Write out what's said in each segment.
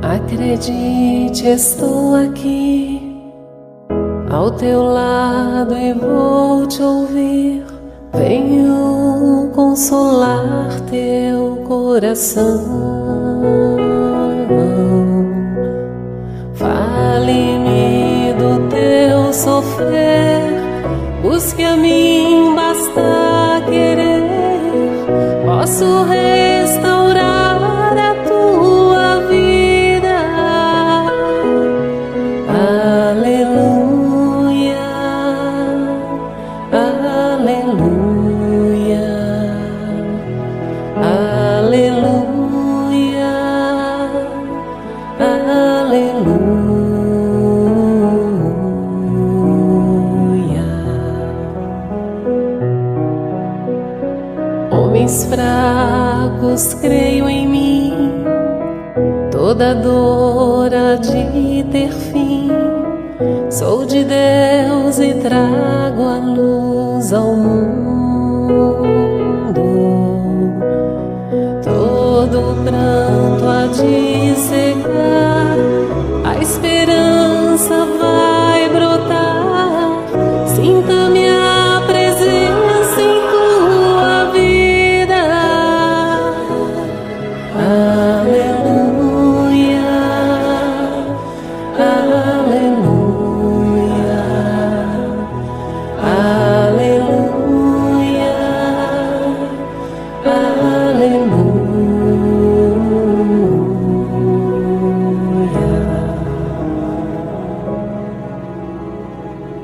Acredite, estou aqui ao teu lado e vou te ouvir. Venho consolar teu coração. Fale-me do teu sofrer, busque a mim, basta querer. Posso restaurar a tua vida. Aleluia, aleluia, aleluia, aleluia. Homens fracos, creio em mim, toda dor há de ter fim. Sou de Deus e trago a luz ao mundo. Todo pranto há de secar, a esperança vai brotar. Sinta minha presença em tua vida. Aleluia, aleluia, aleluia, aleluia.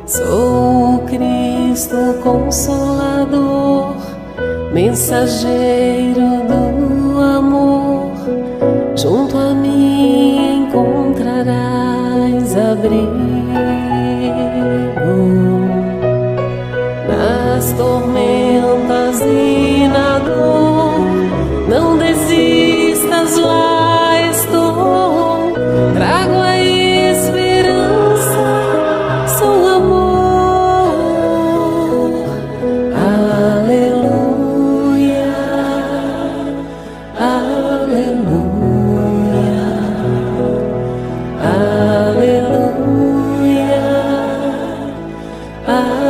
Sou o Cristo Consolador, mensageiro do amor. Junto a mim encontrarás abrigo. Nas tormentas e na dor, não desistas, lá estou. Trago a esperança, sou amor. Aleluia, aleluia, aleluia, aleluia.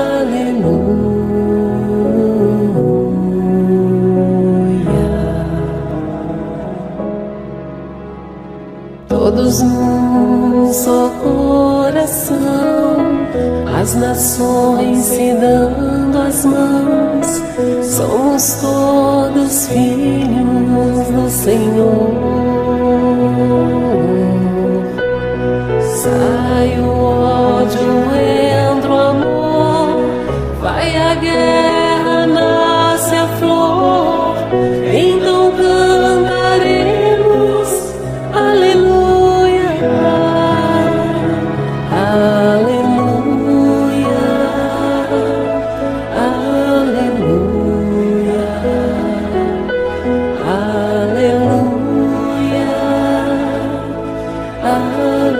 Todos num só coração, as nações se dando as mãos. Somos todos filhos do Senhor. Sai o ódio, entra o amor, vai a guerra, nasce a flor. Então cantaremos aleluia, aleluia, aleluia, aleluia, aleluia.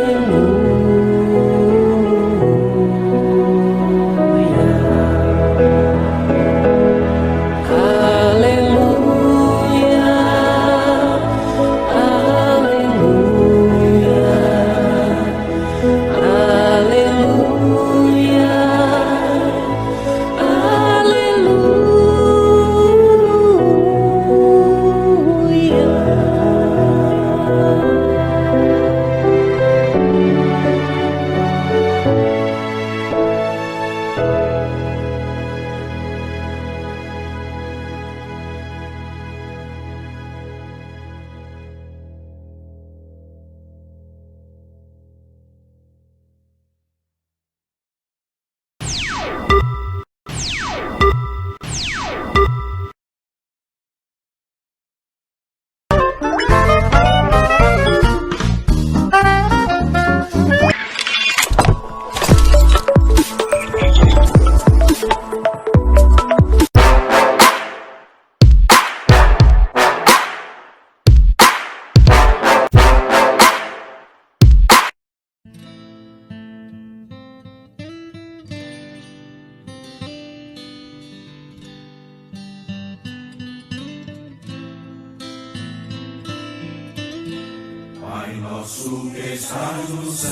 nosso que estás no céu,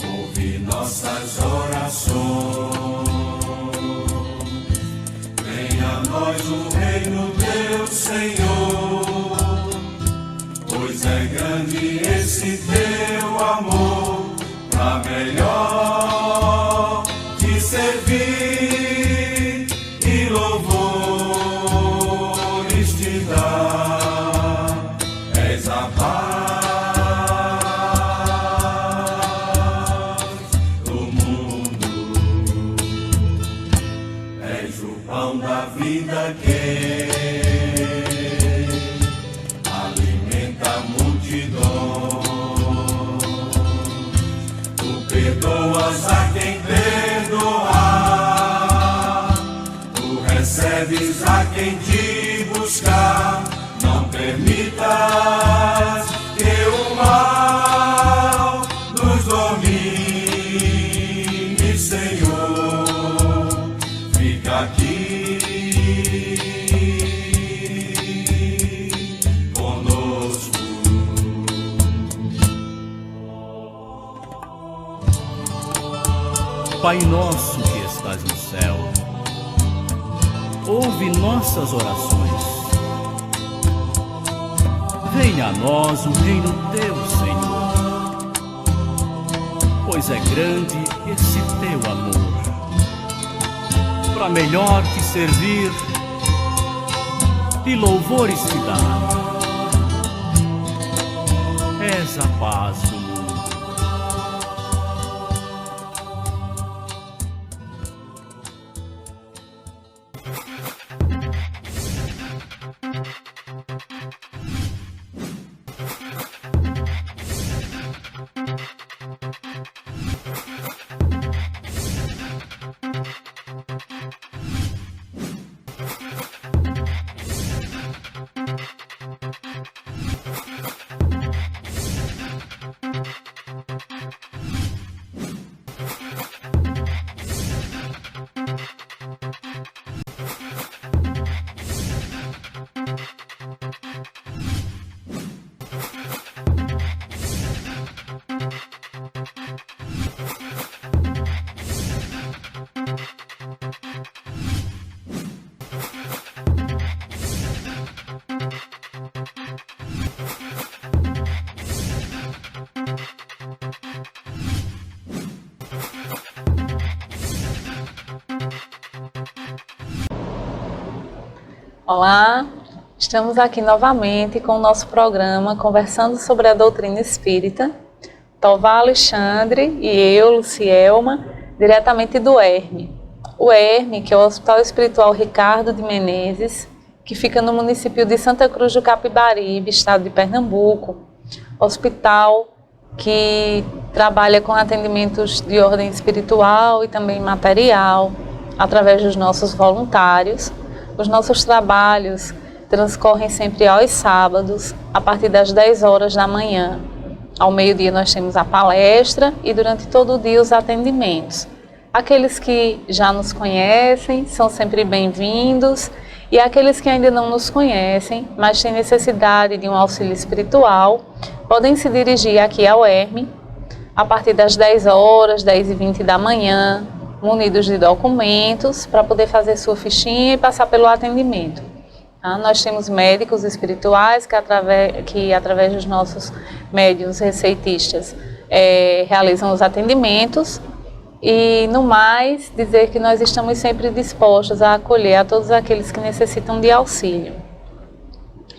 ouve nossas orações. Venha a nós o reino, Deus Senhor, pois é grande esse teu amor, pra melhor te servir e louvores te dar. És a paz do mundo, és o pão da vida que alimenta a multidão. Tu perdoas a quem perdoar, tu recebes a quem te buscar. Não permitas que o mal nos domine, Senhor. Fica aqui conosco. Pai nosso que estás no céu, ouve nossas orações. Venha a nós o reino teu, Senhor, pois é grande esse teu amor, para melhor te servir e louvores te dar. És a paz do mundo. Olá, estamos aqui novamente com o nosso programa conversando sobre a doutrina espírita. Tovar Alexandre e eu, Lucielma, diretamente do ERME. O ERME, que é o Hospital Espiritual Ricardo de Menezes, que fica no município de Santa Cruz do Capibaribe, estado de Pernambuco. Hospital que trabalha com atendimentos de ordem espiritual e também material, através dos nossos voluntários. Os nossos trabalhos transcorrem sempre aos sábados, a partir das 10 horas da manhã. Ao meio-dia nós temos a palestra e durante todo o dia os atendimentos. Aqueles que já nos conhecem são sempre bem-vindos e aqueles que ainda não nos conhecem, mas têm necessidade de um auxílio espiritual, podem se dirigir aqui ao ERME a partir das 10 horas, 10h20 da manhã, munidos de documentos para poder fazer sua fichinha e passar pelo atendimento. Nós temos médicos espirituais que através dos nossos médiuns receitistas realizam os atendimentos e, no mais, dizer que nós estamos sempre dispostos a acolher a todos aqueles que necessitam de auxílio.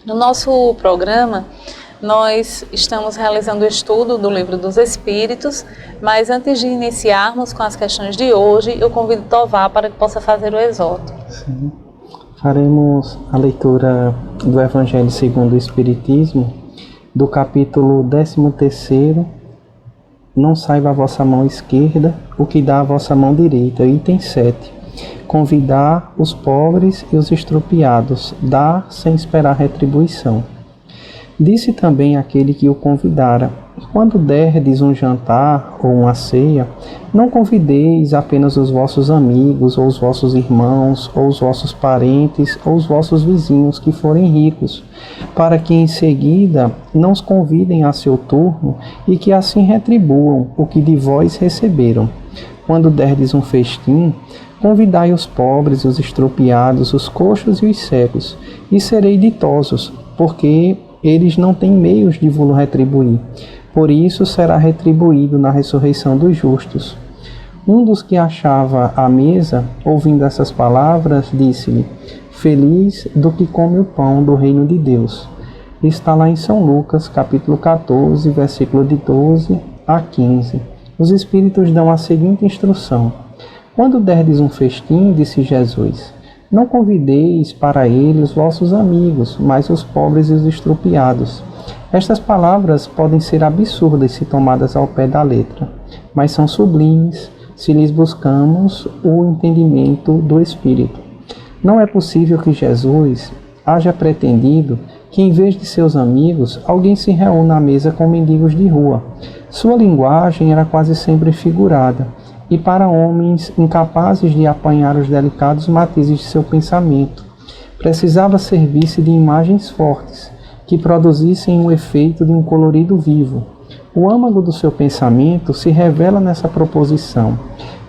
No nosso programa, nós estamos realizando o estudo do Livro dos Espíritos, mas antes de iniciarmos com as questões de hoje, eu convido Tovar para que possa fazer o exorto. Sim. Faremos a leitura do Evangelho segundo o Espiritismo, do capítulo 13º, não saiba a vossa mão esquerda o que dá a vossa mão direita, item 7. Convidar os pobres e os estropiados, dar sem esperar retribuição. Disse também aquele que o convidara: quando derdes um jantar ou uma ceia, não convideis apenas os vossos amigos, ou os vossos irmãos, ou os vossos parentes, ou os vossos vizinhos que forem ricos, para que em seguida não os convidem a seu turno e que assim retribuam o que de vós receberam. Quando derdes um festim, convidai os pobres, os estropiados, os coxos e os cegos, e serei ditosos, porque eles não têm meios de vos retribuir. Por isso será retribuído na ressurreição dos justos. Um dos que achava à mesa, ouvindo essas palavras, disse-lhe: Feliz do que come o pão do reino de Deus. Está lá em São Lucas, capítulo 14, versículo de 12 a 15. Os Espíritos dão a seguinte instrução: Quando derdes um festim, disse Jesus, não convideis para ele os vossos amigos, mas os pobres e os estropiados. Estas palavras podem ser absurdas se tomadas ao pé da letra, mas são sublimes se lhes buscamos o entendimento do Espírito. Não é possível que Jesus haja pretendido que, em vez de seus amigos, alguém se reúna à mesa com mendigos de rua. Sua linguagem era quase sempre figurada, e para homens incapazes de apanhar os delicados matizes de seu pensamento, precisava servir-se de imagens fortes, que produzissem o efeito de um colorido vivo. O âmago do seu pensamento se revela nessa proposição,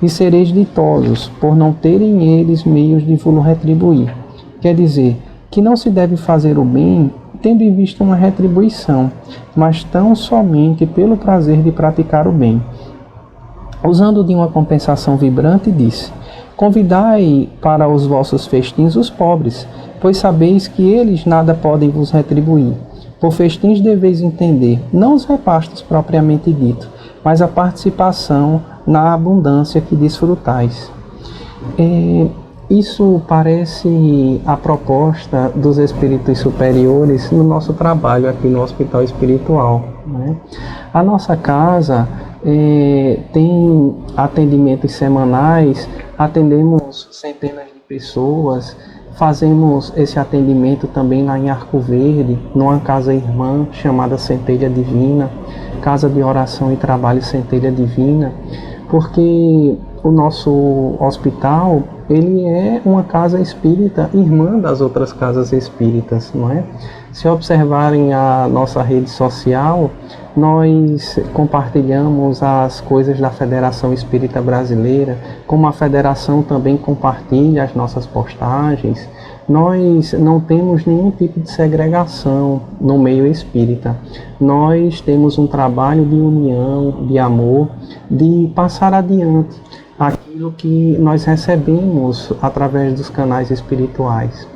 e sereis ditosos, por não terem eles meios de vos retribuir. Quer dizer, que não se deve fazer o bem tendo em vista uma retribuição, mas tão somente pelo prazer de praticar o bem. Usando de uma compensação vibrante, disse: Convidai para os vossos festins os pobres, pois sabeis que eles nada podem vos retribuir. Por festins deveis entender, não os repastos propriamente dito, mas a participação na abundância que desfrutais. Isso parece a proposta dos espíritos superiores no nosso trabalho aqui no Hospital Espiritual, né? A nossa casa tem atendimentos semanais, atendemos centenas de pessoas. Fazemos esse atendimento também lá em Arco Verde, numa casa irmã chamada Centelha Divina, Casa de Oração e Trabalho Centelha Divina, porque o nosso hospital, ele é uma casa espírita, irmã das outras casas espíritas, não é? Se observarem a nossa rede social, nós compartilhamos as coisas da Federação Espírita Brasileira, como a Federação também compartilha as nossas postagens. Nós não temos nenhum tipo de segregação no meio espírita. Nós temos um trabalho de união, de amor, de passar adiante aquilo que nós recebemos através dos canais espirituais.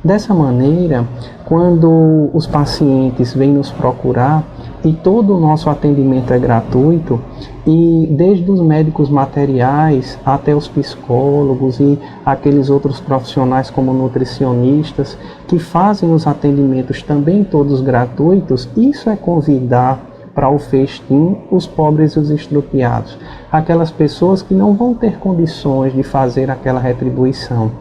Dessa maneira, quando os pacientes vêm nos procurar, e todo o nosso atendimento é gratuito, e desde os médicos materiais até os psicólogos e aqueles outros profissionais como nutricionistas que fazem os atendimentos também todos gratuitos, isso é convidar para o festim os pobres e os estropiados, aquelas pessoas que não vão ter condições de fazer aquela retribuição.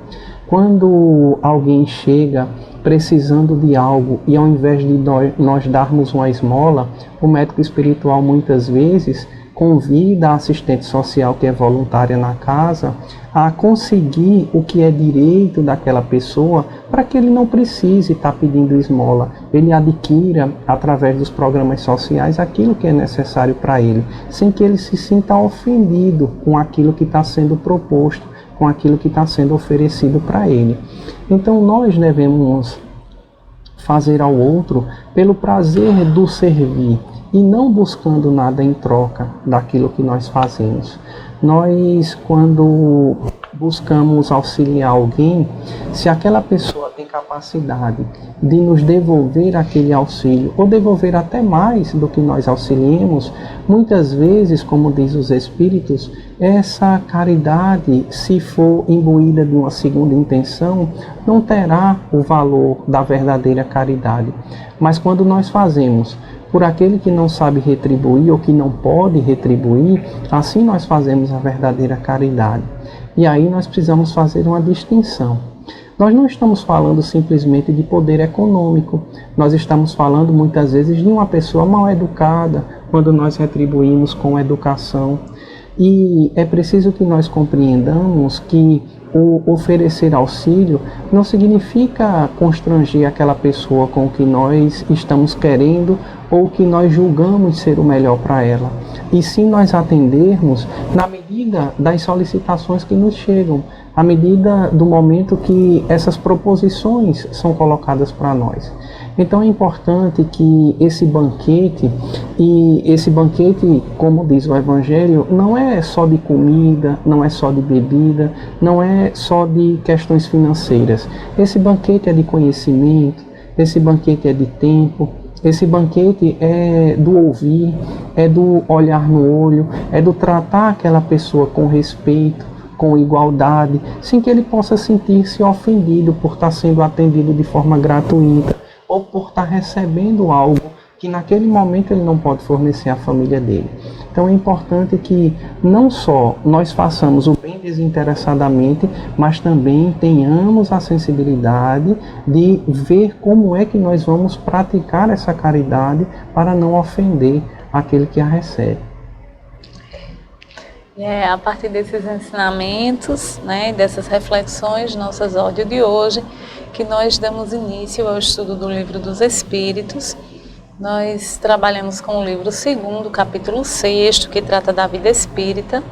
Quando alguém chega precisando de algo e ao invés de nós darmos uma esmola, o médico espiritual muitas vezes convida a assistente social que é voluntária na casa a conseguir o que é direito daquela pessoa para que ele não precise estar pedindo esmola. Ele adquira, através dos programas sociais, aquilo que é necessário para ele, sem que ele se sinta ofendido com aquilo que está sendo proposto, com aquilo que está sendo oferecido para ele. Então nós devemos fazer ao outro pelo prazer do servir e não buscando nada em troca daquilo que nós fazemos. Nós, quando buscamos auxiliar alguém, se aquela pessoa tem capacidade de nos devolver aquele auxílio, ou devolver até mais do que nós auxiliemos, muitas vezes, como diz os Espíritos, essa caridade, se for imbuída de uma segunda intenção, não terá o valor da verdadeira caridade. Mas quando nós fazemos por aquele que não sabe retribuir ou que não pode retribuir, assim nós fazemos a verdadeira caridade. E aí nós precisamos fazer uma distinção. Nós não estamos falando simplesmente de poder econômico. Nós estamos falando muitas vezes de uma pessoa mal educada, quando nós retribuímos com educação. E é preciso que nós compreendamos que o oferecer auxílio não significa constranger aquela pessoa com o que nós estamos querendo ou que nós julgamos ser o melhor para ela. E sim nós atendermos na medida das solicitações que nos chegam, à medida do momento que essas proposições são colocadas para nós. Então é importante que esse banquete, como diz o Evangelho, não é só de comida, não é só de bebida, não é só de questões financeiras. Esse banquete é de conhecimento, esse banquete é de tempo, esse banquete é do ouvir, é do olhar no olho, é do tratar aquela pessoa com respeito, com igualdade, sem que ele possa sentir-se ofendido por estar sendo atendido de forma gratuita ou por estar recebendo algo que naquele momento ele não pode fornecer à família dele. Então é importante que não só nós façamos o bem desinteressadamente, mas também tenhamos a sensibilidade de ver como é que nós vamos praticar essa caridade para não ofender aquele que a recebe. É a partir desses ensinamentos, né, dessas reflexões, nosso exórdio de hoje, que nós damos início ao estudo do Livro dos Espíritos. Nós trabalhamos com o livro 2º, capítulo 6º, que trata da vida espírita,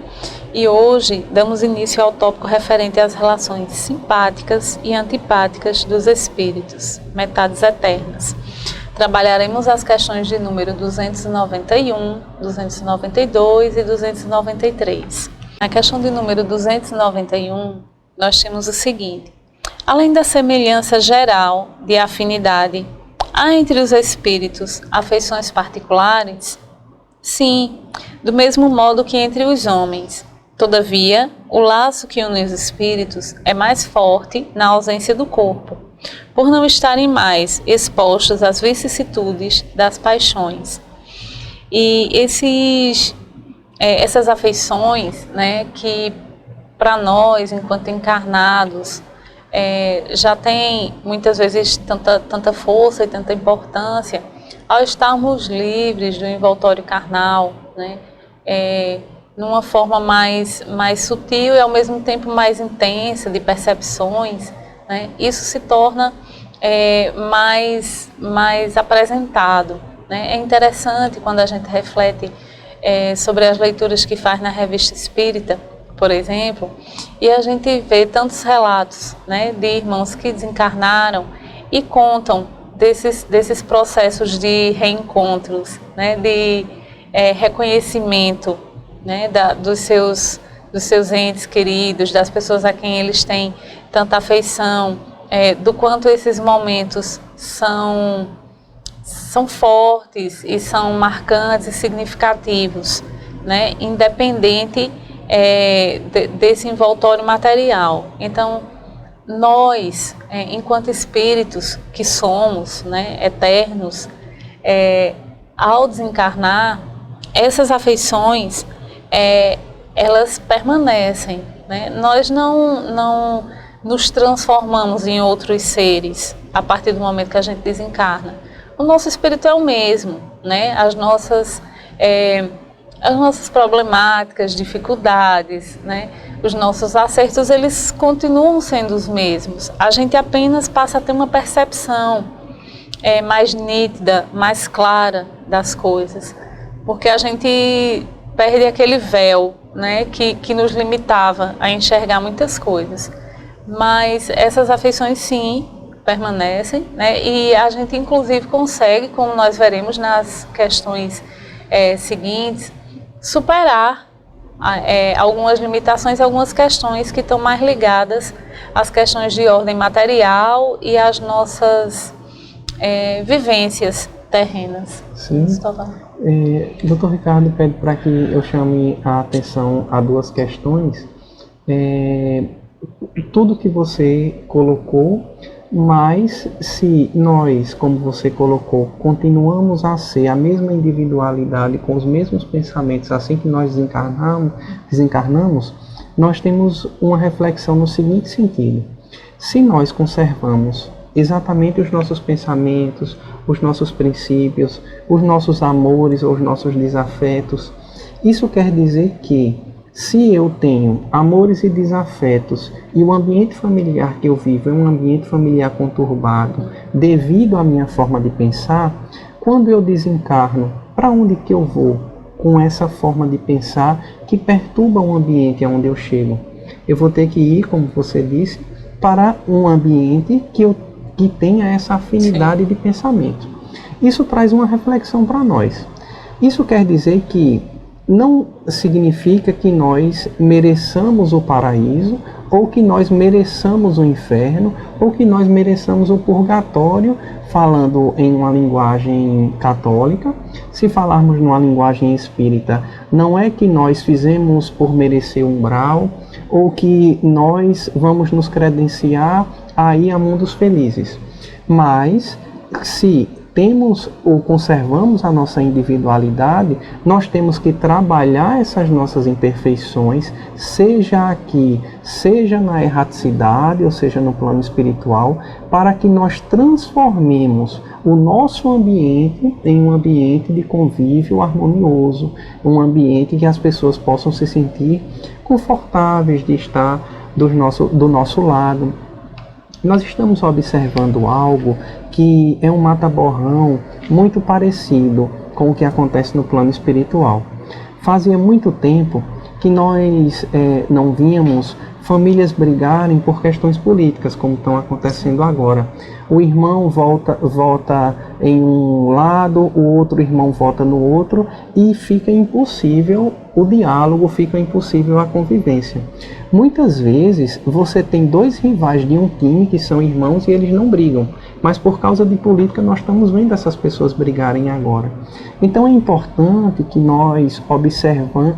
e hoje damos início ao tópico referente às relações simpáticas e antipáticas dos espíritos, metades eternas. Trabalharemos as questões de número 291, 292 e 293. Na questão de número 291, nós temos o seguinte: além da semelhança geral de afinidade, há entre os espíritos afeições particulares? Sim, do mesmo modo que entre os homens. Todavia, o laço que une os espíritos é mais forte na ausência do corpo, por não estarem mais expostos às vicissitudes das paixões. E essas afeições, né, que para nós, enquanto encarnados, já tem muitas vezes tanta força e tanta importância, ao estarmos livres do envoltório carnal, né, numa forma mais sutil e ao mesmo tempo mais intensa de percepções, né, isso se torna mais apresentado, né. É interessante quando a gente reflete sobre as leituras que faz na Revista Espírita, por exemplo, e a gente vê tantos relatos, né, de irmãos que desencarnaram e contam desses processos de reencontros, né, de reconhecimento, né, dos seus entes queridos, das pessoas a quem eles têm tanta afeição, do quanto esses momentos são fortes e são marcantes e significativos, né, independente desse envoltório material. Então, nós, enquanto espíritos que somos, né, eternos, ao desencarnar, essas afeições, elas permanecem, né? Nós não nos transformamos em outros seres a partir do momento que a gente desencarna. O nosso espírito é o mesmo, né? As nossas problemáticas, dificuldades, né? Os nossos acertos, eles continuam sendo os mesmos. A gente apenas passa a ter uma percepção mais nítida, mais clara das coisas, porque a gente perde aquele véu, né, que nos limitava a enxergar muitas coisas. Mas essas afeições, sim, permanecem, né, e a gente, inclusive, consegue, como nós veremos nas questões seguintes, superar algumas limitações, algumas questões que estão mais ligadas às questões de ordem material e às nossas vivências terrenas. Sim. Dr. Ricardo pede para que eu chame a atenção a duas questões. Tudo que você colocou, mas se nós, como você colocou, continuamos a ser a mesma individualidade, com os mesmos pensamentos, assim que nós desencarnamos, nós temos uma reflexão no seguinte sentido: se nós conservamos exatamente os nossos pensamentos, os nossos princípios, os nossos amores ou os nossos desafetos. Isso quer dizer que, se eu tenho amores e desafetos e o ambiente familiar que eu vivo é um ambiente familiar conturbado devido à minha forma de pensar, quando eu desencarno, para onde que eu vou com essa forma de pensar que perturba o ambiente aonde eu chego? Eu vou ter que ir, como você disse, para um ambiente que tenha essa afinidade de pensamento. Isso traz uma reflexão para nós. Isso quer dizer que não significa que nós mereçamos o paraíso, ou que nós mereçamos o inferno, ou que nós mereçamos o purgatório, falando em uma linguagem católica. Se falarmos numa linguagem espírita, não é que nós fizemos por merecer umbral, ou que nós vamos nos credenciar a ir a mundos felizes. Mas, se temos ou conservamos a nossa individualidade, nós temos que trabalhar essas nossas imperfeições, seja aqui, seja na erraticidade, ou seja no plano espiritual, para que nós transformemos o nosso ambiente em um ambiente de convívio harmonioso, um ambiente que as pessoas possam se sentir confortáveis de estar do nosso lado. Nós estamos observando algo que é um mata-borrão muito parecido com o que acontece no plano espiritual. Fazia muito tempo que nós não víamos famílias brigarem por questões políticas, como estão acontecendo agora. O irmão vota em um lado, o outro irmão vota no outro, e fica impossível o diálogo, fica impossível a convivência. Muitas vezes você tem dois rivais de um time que são irmãos e eles não brigam, mas por causa de política nós estamos vendo essas pessoas brigarem agora. Então é importante que nós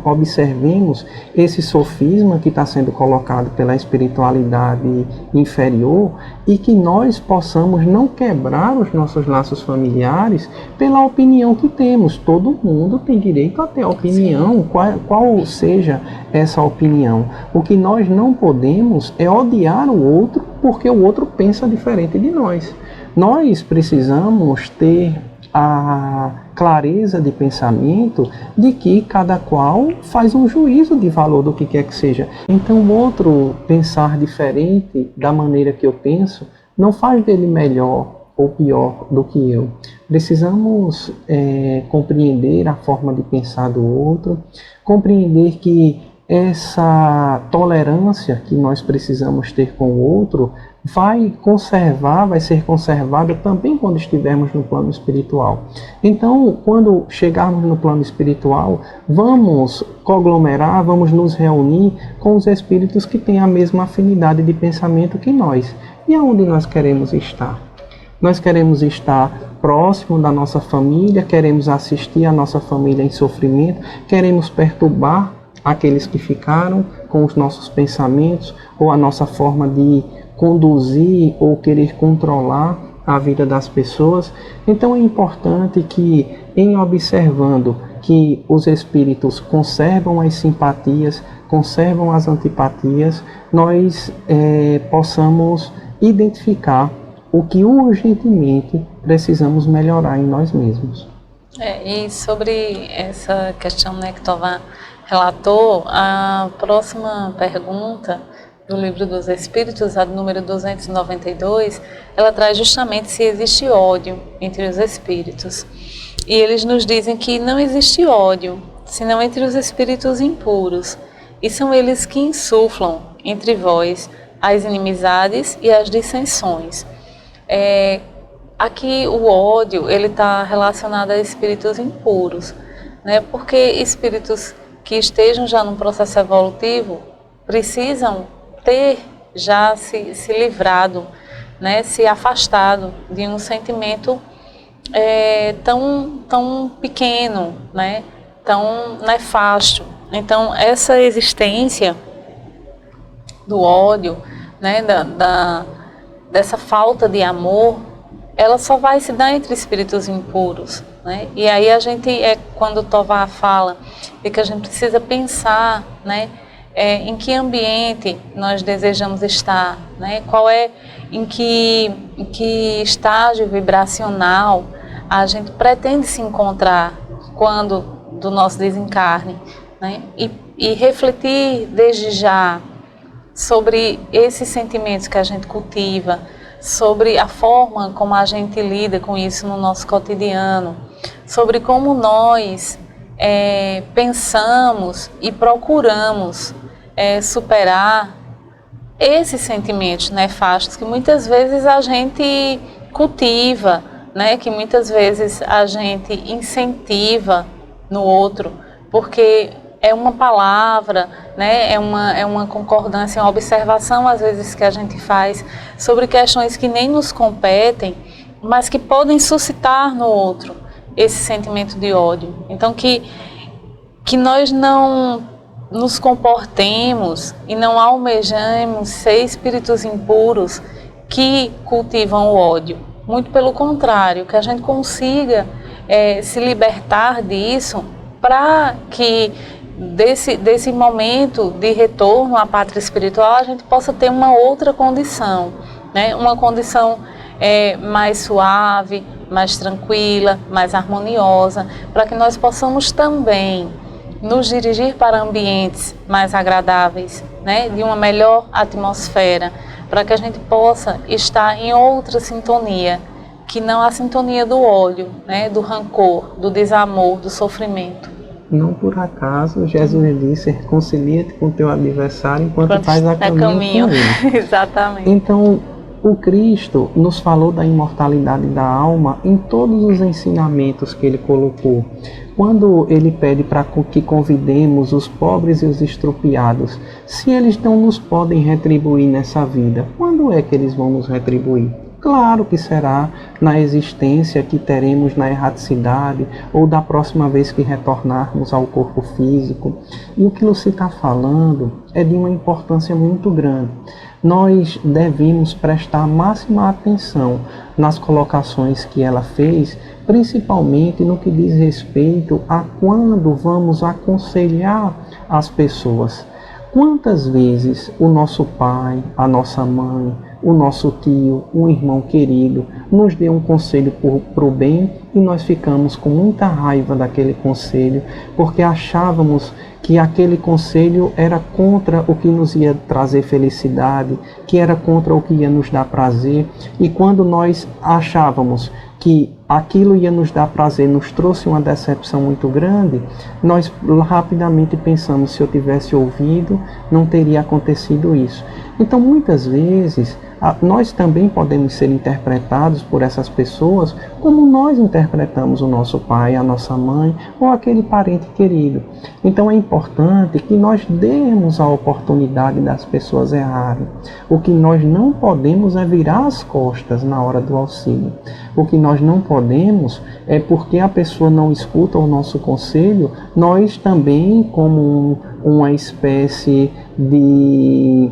observemos esse sofisma que está sendo colocado pela espiritualidade inferior, e que nós possamos não quebrar os nossos laços familiares pela opinião que temos. Todo mundo tem direito a ter a opinião, qual seja essa opinião. O que nós não podemos é odiar o outro porque o outro pensa diferente de nós. Nós precisamos ter a clareza de pensamento de que cada qual faz um juízo de valor do que quer que seja. Então o outro pensar diferente da maneira que eu penso não faz dele melhor ou pior do que eu. Precisamos compreender a forma de pensar do outro, compreender que essa tolerância que nós precisamos ter com o outro vai ser conservada também quando estivermos no plano espiritual. Então, quando chegarmos no plano espiritual, vamos conglomerar, vamos nos reunir com os espíritos que têm a mesma afinidade de pensamento que nós. E aonde nós queremos estar? Nós queremos estar próximo da nossa família, queremos assistir a nossa família em sofrimento, queremos perturbar aqueles que ficaram com os nossos pensamentos ou a nossa forma de conduzir ou querer controlar a vida das pessoas. Então é importante que, em observando que os espíritos conservam as simpatias, conservam as antipatias, nós possamos identificar o que urgentemente precisamos melhorar em nós mesmos. E sobre essa questão, né, que Tovar relatou, a próxima pergunta do Livro dos Espíritos, a número 292, ela traz justamente se existe ódio entre os espíritos. E eles nos dizem que não existe ódio, senão entre os espíritos impuros. E são eles que insuflam entre vós as inimizades e as dissensões. Aqui o ódio ele está relacionado a espíritos impuros, né? Porque espíritos que estejam já num processo evolutivo precisam ter já se livrado, né? Se afastado de um sentimento tão pequeno, né? Tão nefasto. Então essa existência do ódio, né? Dessa falta de amor, ela só vai se dar entre espíritos impuros, né? E aí a gente, quando Tovar fala de que a gente precisa pensar, né, em que ambiente nós desejamos estar, né? Em que estágio vibracional a gente pretende se encontrar quando do nosso desencarne, né? E refletir desde já sobre esses sentimentos que a gente cultiva, sobre a forma como a gente lida com isso no nosso cotidiano, sobre como nós pensamos e procuramos superar esses sentimentos nefastos que muitas vezes a gente cultiva, né? Que muitas vezes a gente incentiva no outro, porque é uma palavra, né? É uma concordância, uma observação às vezes que a gente faz sobre questões que nem nos competem, mas que podem suscitar no outro esse sentimento de ódio. Então que nós não nos comportemos e não almejemos ser espíritos impuros que cultivam o ódio. Muito pelo contrário, que a gente consiga se libertar disso para que desse momento de retorno à pátria espiritual a gente possa ter uma outra condição, né? Uma condição mais suave, mais tranquila, mais harmoniosa, para que nós possamos também nos dirigir para ambientes mais agradáveis, né? De uma melhor atmosfera, para que a gente possa estar em outra sintonia, que não a sintonia do ódio, né? Do rancor, do desamor, do sofrimento. Não por acaso Jesus disse: reconcilia-te com teu adversário enquanto estás a caminho com ele. Exatamente. Então, o Cristo nos falou da imortalidade da alma em todos os ensinamentos que ele colocou. Quando ele pede para que convidemos os pobres e os estrupiados, se eles não nos podem retribuir nessa vida, quando é que eles vão nos retribuir? Claro que será na existência que teremos na erraticidade ou da próxima vez que retornarmos ao corpo físico. E o que Lucy está falando é de uma importância muito grande. Nós devemos prestar máxima atenção nas colocações que ela fez, principalmente no que diz respeito a quando vamos aconselhar as pessoas. Quantas vezes o nosso pai, a nossa mãe, o nosso tio, um irmão querido, nos deu um conselho para o bem e nós ficamos com muita raiva daquele conselho, porque achávamos que aquele conselho era contra o que nos ia trazer felicidade, que era contra o que ia nos dar prazer, e quando nós achávamos que aquilo ia nos dar prazer, nos trouxe uma decepção muito grande, nós rapidamente pensamos: se eu tivesse ouvido, não teria acontecido isso. Então, muitas vezes, nós também podemos ser interpretados por essas pessoas como nós interpretamos o nosso pai, a nossa mãe ou aquele parente querido. Então, é importante que nós demos a oportunidade das pessoas errarem. O que nós não podemos é virar as costas na hora do auxílio. O que nós não podemos é, porque a pessoa não escuta o nosso conselho, nós também, como uma espécie de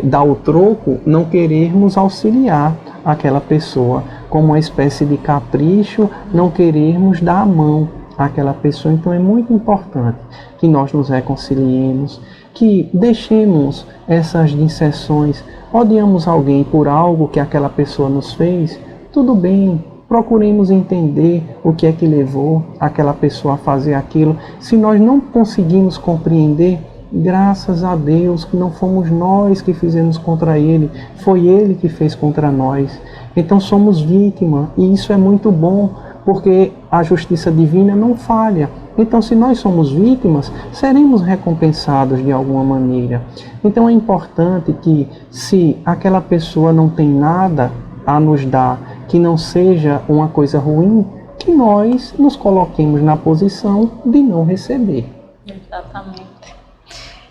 dar o troco, não querermos auxiliar aquela pessoa, como uma espécie de capricho, não querermos dar a mão àquela pessoa. Então é muito importante que nós nos reconciliemos, que deixemos essas dissensões. Odiamos alguém por algo que aquela pessoa nos fez, tudo bem, procuremos entender o que é que levou aquela pessoa a fazer aquilo. Se nós não conseguimos compreender, graças a Deus que não fomos nós que fizemos contra ele, foi ele que fez contra nós. Então somos vítima, e isso é muito bom, porque a justiça divina não falha. Então, se nós somos vítimas, seremos recompensados de alguma maneira. Então é importante que, se aquela pessoa não tem nada a nos dar, que não seja uma coisa ruim, que nós nos coloquemos na posição de não receber. Exatamente.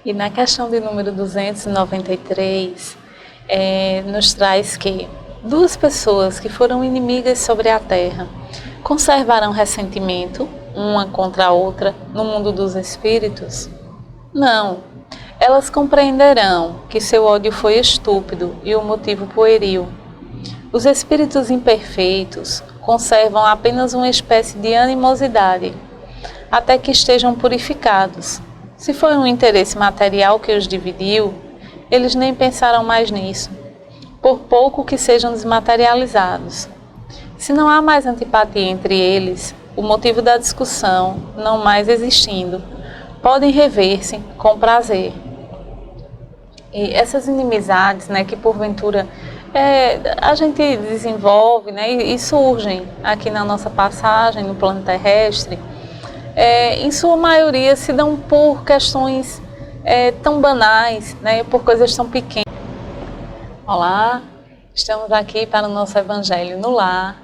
E na questão de número 293, nos traz que 2 pessoas que foram inimigas sobre a terra conservarão ressentimento uma contra a outra no mundo dos espíritos? Não. Elas compreenderão que seu ódio foi estúpido e o motivo pueril. Os espíritos imperfeitos conservam apenas uma espécie de animosidade, até que estejam purificados. Se foi um interesse material que os dividiu, eles nem pensaram mais nisso, por pouco que sejam desmaterializados. Se não há mais antipatia entre eles, o motivo da discussão não mais existindo, podem rever-se com prazer. E essas inimizades, né, que porventura a gente desenvolve, né, e surgem aqui na nossa passagem no plano terrestre, em sua maioria se dão por questões tão banais, né, por coisas tão pequenas. Olá, estamos aqui para o nosso Evangelho no Lar.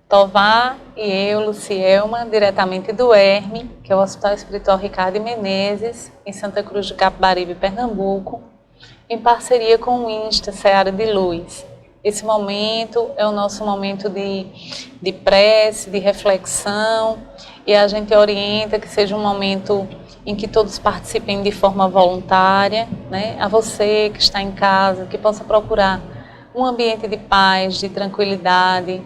Tová e eu, Lucielma, diretamente do ERME, que é o Hospital Espiritual Ricardo Menezes, em Santa Cruz do Capibaribe, Pernambuco, em parceria com o INSTA, Seara de Luz. Esse momento é o nosso momento de prece, de reflexão, e a gente orienta que seja um momento em que todos participem de forma voluntária, né? A você que está em casa, que possa procurar um ambiente de paz, de tranquilidade,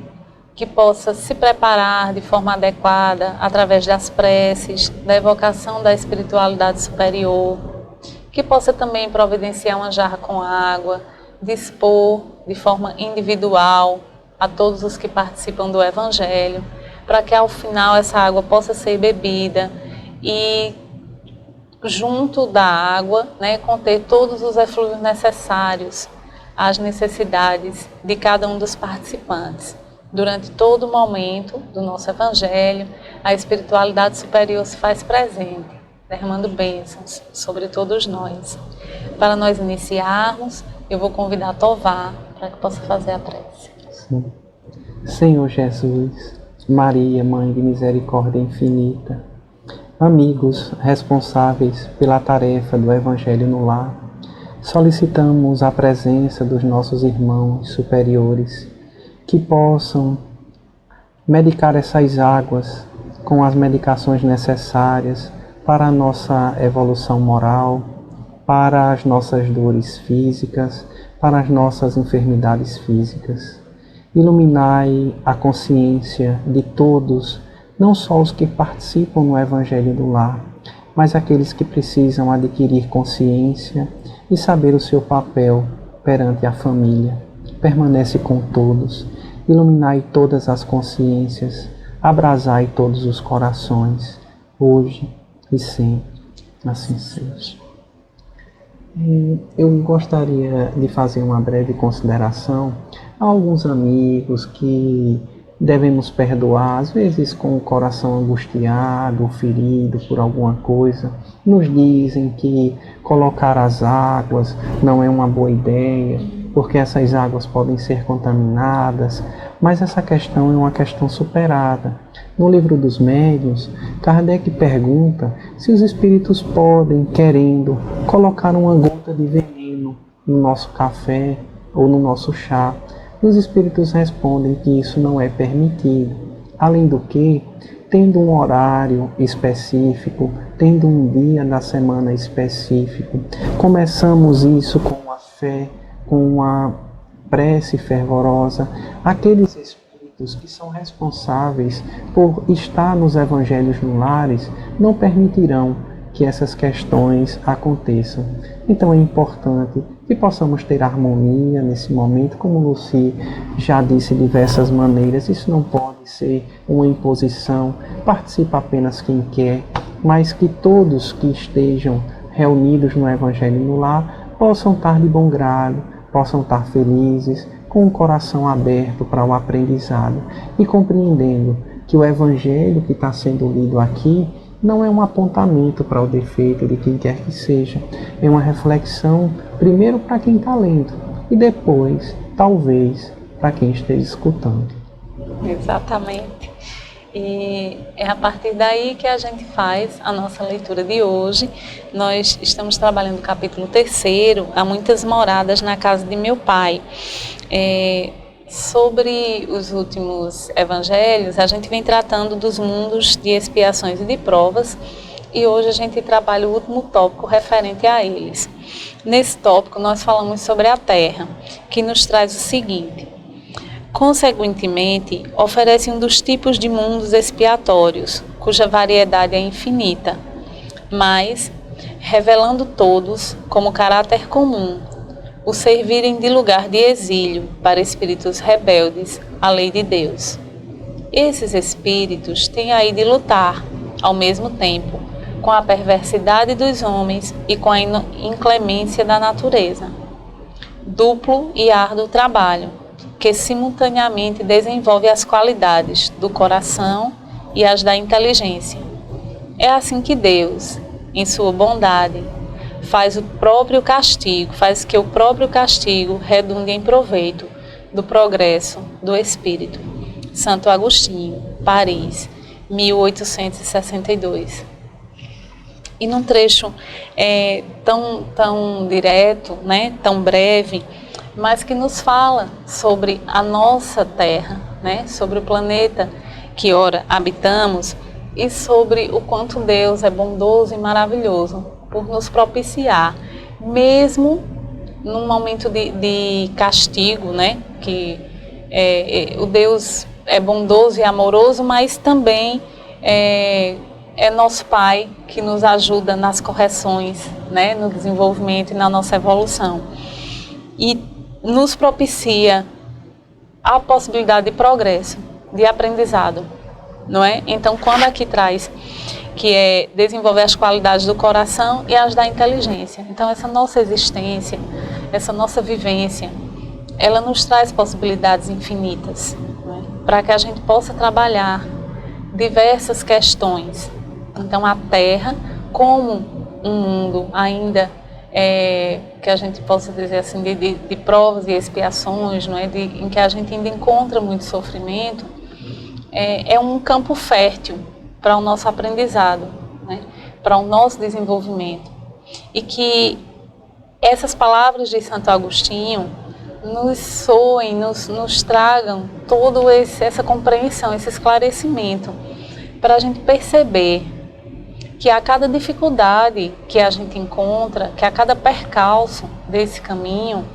que possa se preparar de forma adequada através das preces, da evocação da espiritualidade superior, que possa também providenciar uma jarra com água, dispor de forma individual a todos os que participam do Evangelho, para que ao final essa água possa ser bebida e junto da água, né, conter todos os eflúvios necessários às necessidades de cada um dos participantes. Durante todo o momento do nosso Evangelho, a espiritualidade superior se faz presente, derramando bênçãos sobre todos nós. Para nós iniciarmos, eu vou convidar a Tová para que possa fazer a prece. Sim. Senhor Jesus, Maria, Mãe de Misericórdia Infinita, amigos responsáveis pela tarefa do Evangelho no Lar, solicitamos a presença dos nossos irmãos superiores que possam medicar essas águas com as medicações necessárias para a nossa evolução moral, para as nossas dores físicas, para as nossas enfermidades físicas. Iluminai a consciência de todos, não só os que participam no Evangelho do Lar, mas aqueles que precisam adquirir consciência e saber o seu papel perante a família. Permanece com todos, iluminai todas as consciências, abrasai todos os corações, hoje e sempre, assim seja. Eu gostaria de fazer uma breve consideração a alguns amigos que devemos perdoar, às vezes com o coração angustiado, ferido por alguma coisa. Nos dizem que colocar as águas não é uma boa ideia, porque essas águas podem ser contaminadas, mas essa questão é uma questão superada. No Livro dos Médiuns, Kardec pergunta se os espíritos podem, querendo, colocar uma gota de veneno no nosso café ou no nosso chá. E os espíritos respondem que isso não é permitido. Além do que, tendo um horário específico, tendo um dia da semana específico, começamos isso com a fé, com a prece fervorosa. Aqueles espíritos que são responsáveis por estar nos evangelhos no lares não permitirão que essas questões aconteçam. Então é importante que possamos ter harmonia nesse momento, como Luci já disse de diversas maneiras. Isso não pode ser uma imposição, participa apenas quem quer, mas que todos que estejam reunidos no Evangelho no Lar possam estar de bom grado, possam estar felizes, com o coração aberto para o aprendizado e compreendendo que o Evangelho que está sendo lido aqui não é um apontamento para o defeito de quem quer que seja. É uma reflexão, primeiro para quem está lendo e depois, talvez, para quem esteja escutando. Exatamente. E é a partir daí que a gente faz a nossa leitura de hoje. Nós estamos trabalhando o capítulo 3, Há Muitas Moradas na Casa de Meu Pai. Sobre os últimos evangelhos, a gente vem tratando dos mundos de expiações e de provas, e hoje a gente trabalha o último tópico referente a eles. Nesse tópico nós falamos sobre a Terra, que nos traz o seguinte: consequentemente, oferece um dos tipos de mundos expiatórios, cuja variedade é infinita, mas revelando todos como caráter comum o servirem de lugar de exílio para espíritos rebeldes à lei de Deus. Esses espíritos têm aí de lutar, ao mesmo tempo, com a perversidade dos homens e com a inclemência da natureza. Duplo e árduo trabalho, que simultaneamente desenvolve as qualidades do coração e as da inteligência. É assim que Deus, em sua bondade, faz que o próprio castigo redunde em proveito do progresso do espírito. Santo Agostinho, Paris, 1862. E num trecho tão direto, né, tão breve, mas que nos fala sobre a nossa Terra, né, sobre o planeta que ora habitamos e sobre o quanto Deus é bondoso e maravilhoso por nos propiciar, mesmo num momento de castigo, né, que o Deus é bondoso e amoroso, mas também é nosso Pai que nos ajuda nas correções, né, no desenvolvimento e na nossa evolução. E nos propicia a possibilidade de progresso, de aprendizado, não é? Então, quando aqui traz que é desenvolver as qualidades do coração e as da inteligência. Então, essa nossa existência, essa nossa vivência, ela nos traz possibilidades infinitas, né, para que a gente possa trabalhar diversas questões. Então, a Terra, como um mundo ainda que a gente possa dizer assim, de provas e expiações, não é? Em que a gente ainda encontra muito sofrimento, é um campo fértil para o nosso aprendizado, né? Para o nosso desenvolvimento. E que essas palavras de Santo Agostinho nos soem, nos tragam toda essa compreensão, esse esclarecimento, para a gente perceber que a cada dificuldade que a gente encontra, que a cada percalço desse caminho,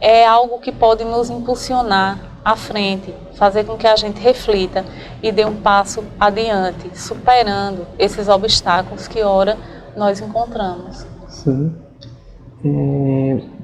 é algo que pode nos impulsionar à frente, fazer com que a gente reflita e dê um passo adiante, superando esses obstáculos que ora nós encontramos. Sim.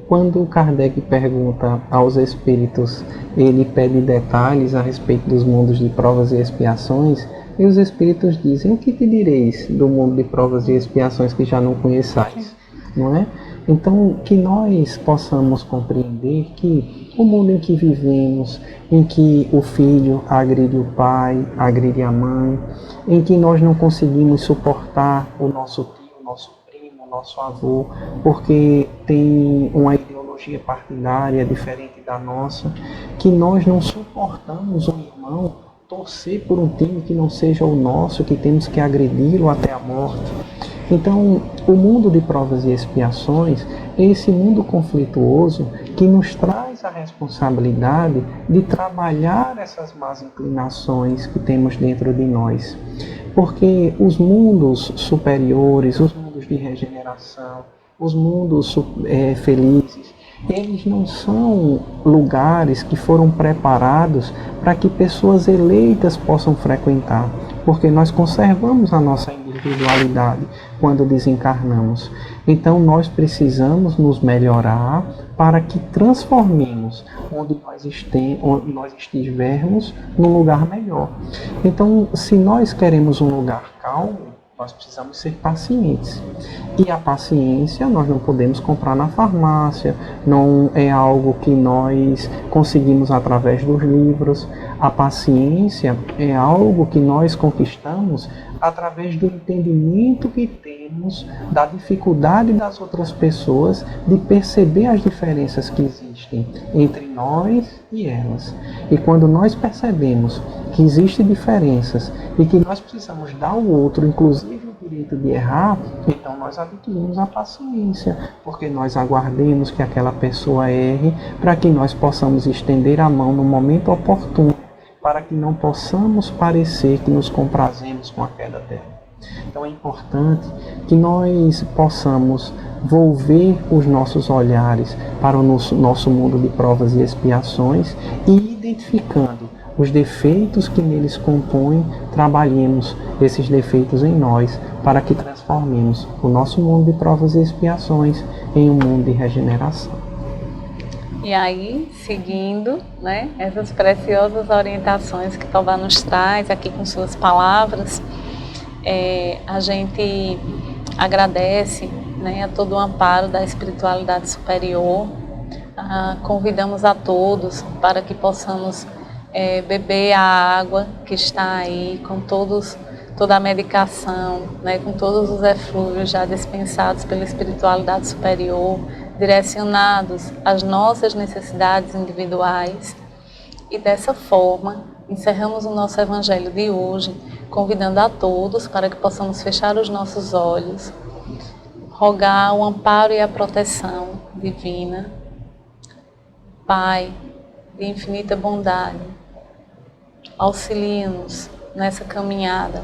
Quando Kardec pergunta aos espíritos, ele pede detalhes a respeito dos mundos de provas e expiações, e os espíritos dizem: o que te direis do mundo de provas e expiações que já não conheçais? Não é? Então, que nós possamos compreender que o mundo em que vivemos, em que o filho agride o pai, agride a mãe, em que nós não conseguimos suportar o nosso tio, o nosso primo, o nosso avô, porque tem uma ideologia partidária diferente da nossa, que nós não suportamos um irmão torcer por um time que não seja o nosso, que temos que agredi-lo até a morte. Então, o mundo de provas e expiações é esse mundo conflituoso que nos traz a responsabilidade de trabalhar essas más inclinações que temos dentro de nós. Porque os mundos superiores, os mundos de regeneração, os mundos felizes, eles não são lugares que foram preparados para que pessoas eleitas possam frequentar, porque nós conservamos a nossa individualidade quando desencarnamos. Então nós precisamos nos melhorar para que transformemos onde nós estivermos num lugar melhor. Então, se nós queremos um lugar calmo, nós precisamos ser pacientes. E a paciência nós não podemos comprar na farmácia, não é algo que nós conseguimos através dos livros. A paciência é algo que nós conquistamos através do entendimento que temos da dificuldade das outras pessoas de perceber as diferenças que existem entre nós e elas. E quando nós percebemos que existem diferenças e que nós precisamos dar ao outro, inclusive, o direito de errar, então nós adquirimos a paciência, porque nós aguardemos que aquela pessoa erre para que nós possamos estender a mão no momento oportuno, para que não possamos parecer que nos comprazemos com a queda dela. Então é importante que nós possamos volver os nossos olhares para o nosso mundo de provas e expiações e identificando os defeitos que neles compõem, trabalhemos esses defeitos em nós, para que transformemos o nosso mundo de provas e expiações em um mundo de regeneração. E aí, seguindo, né, essas preciosas orientações que Tová nos traz aqui com suas palavras, a gente agradece, né, a todo o amparo da espiritualidade superior. Convidamos a todos para que possamos beber a água que está aí, com toda a medicação, né, com todos os eflúvios já dispensados pela espiritualidade superior, direcionados às nossas necessidades individuais. E dessa forma, encerramos o nosso Evangelho de hoje, convidando a todos para que possamos fechar os nossos olhos, rogar o amparo e a proteção divina. Pai de infinita bondade, auxilie-nos nessa caminhada,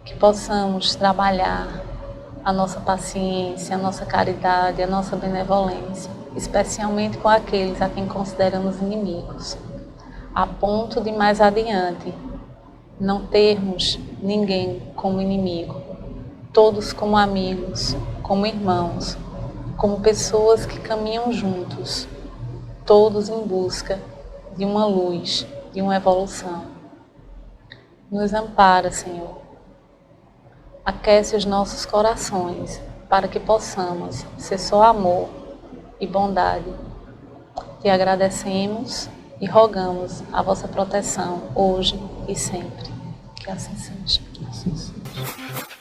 que possamos trabalhar a nossa paciência, a nossa caridade, a nossa benevolência, especialmente com aqueles a quem consideramos inimigos, a ponto de mais adiante não termos ninguém como inimigo, todos como amigos, como irmãos, como pessoas que caminham juntos, todos em busca de uma luz, de uma evolução. Nos ampara, Senhor. Aquece os nossos corações para que possamos ser só amor e bondade. Te agradecemos e rogamos a vossa proteção hoje e sempre. Que assim seja. Assim seja.